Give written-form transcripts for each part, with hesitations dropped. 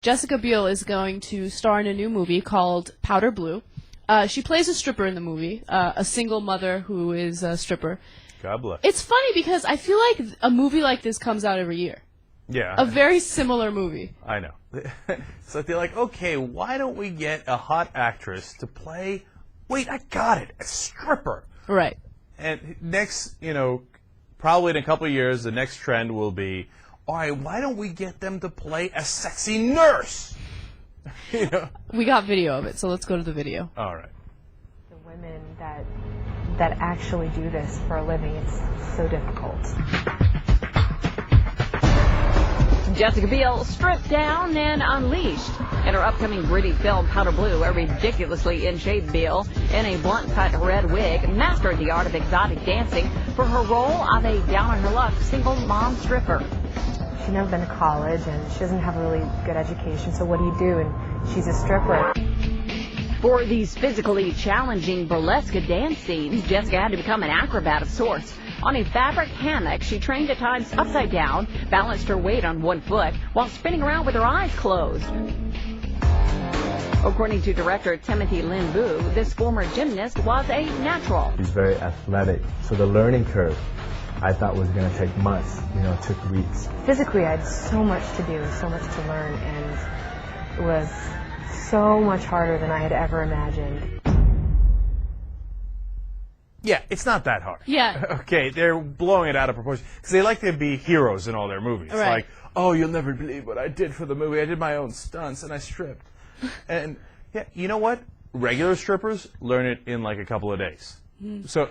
Jessica Biel is going to star in a new movie called Powder Blue. She plays a stripper in the movie, a single mother who is a stripper. God bless. It's funny because I feel like a movie like this comes out every year. Yeah. A very similar movie. I know. So they're like, okay, why don't we get a hot actress to play, wait, I got it, a stripper. Right. And next, probably in a couple of years, the next trend will be, all right, why don't we get them to play a sexy nurse? We got video of it, so let's go to the video. All right. The women that actually do this for a living, it's so difficult. Jessica Biel stripped down and unleashed. In her upcoming gritty film Powder Blue, a ridiculously in-shape Biel in a blunt-cut red wig mastered the art of exotic dancing for her role of a down-on-her-luck single mom stripper. She's never been to college, and she doesn't have a really good education, so what do you do? And she's a stripper. For these physically challenging burlesque dance scenes, Jessica had to become an acrobat of sorts. On a fabric hammock, she trained at times upside down, balanced her weight on one foot, while spinning around with her eyes closed. According to director Timothy Lin Vu, this former gymnast was a natural. She's very athletic, so the learning curve I thought was going to take months, it took weeks. Physically, I had so much to do, so much to learn, and it was so much harder than I had ever imagined. Yeah, it's not that hard. Yeah. Okay, they're blowing it out of proportion. Because they like to be heroes in all their movies. Right. Like, oh, you'll never believe what I did for the movie. I did my own stunts, and I stripped. And, yeah, you know what? Regular strippers learn it in like a couple of days. So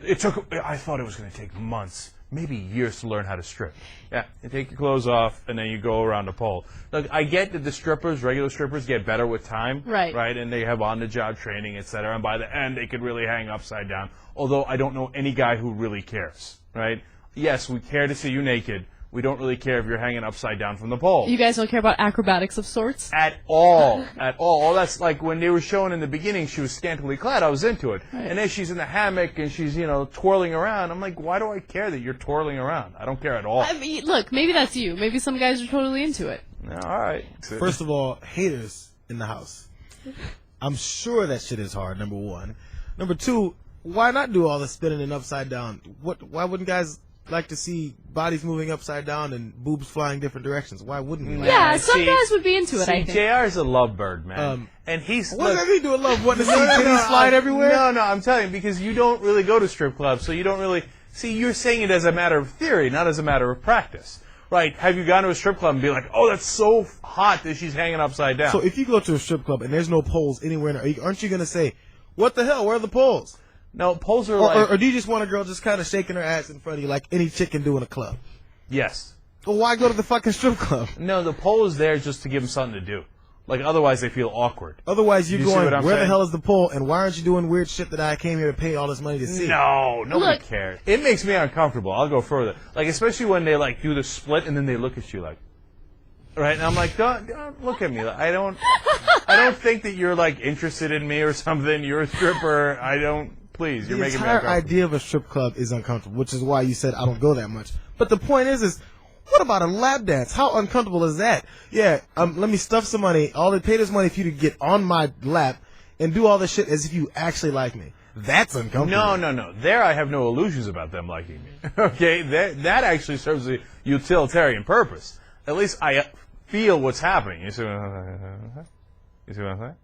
I thought it was going to take months, maybe years to learn how to strip. Yeah, you take your clothes off, and then you go around a pole. Look, I get that the regular strippers, get better with time. Right. And they have on-the-job training, etc. And by the end, they could really hang upside down. Although I don't know any guy who really cares, right? Yes, we care to see you naked. We don't really care if you're hanging upside down from the pole. You guys don't care about acrobatics of sorts? At all. At all. All that's like when they were showing in the beginning she was scantily clad, I was into it. Right. And then she's in the hammock and she's, twirling around. I'm like, why do I care that you're twirling around? I don't care at all. I mean, look, maybe that's you. Maybe some guys are totally into it. All right. First of all, haters in the house. I'm sure that shit is hard, number one. Number two, why not do all the spinning and upside down? Why wouldn't guys like to see bodies moving upside down and boobs flying different directions? Why wouldn't we? Yeah, some guys would be into it, I think. JR's a lovebird, man. And he's... What does that mean to a love? What, to see titties slide everywhere? No, I'm telling you, because you don't really go to strip clubs, so you don't really... See, you're saying it as a matter of theory, not as a matter of practice. Right, have you gone to a strip club and be like, oh, that's so hot that she's hanging upside down? So if you go to a strip club and there's no poles anywhere, aren't you going to say, what the hell, where are the poles? No, poles are like... Or do you just want a girl just kind of shaking her ass in front of you like any chick can do in a club? Yes. Well, why go to the fucking strip club? No, the pole is there just to give them something to do. Like, otherwise they feel awkward. Otherwise you're going, where saying? The hell is the pole, and why aren't you doing weird shit that I came here to pay all this money to see? No, nobody cares. It makes me uncomfortable. I'll go further. Like, especially when they, do the split and then they look at you like... Right, and I'm like, don't look at me. I don't think that you're, interested in me or something. You're a stripper. Please, you're making me uncomfortable. The entire idea of a strip club is uncomfortable, which is why you said I don't go that much. But the point is what about a lap dance? How uncomfortable is that? Yeah, let me stuff some money. Pay this money for you to get on my lap and do all this shit as if you actually like me. That's uncomfortable. No. There I have no illusions about them liking me. Okay? That actually serves a utilitarian purpose. At least I feel what's happening. You see what I'm saying?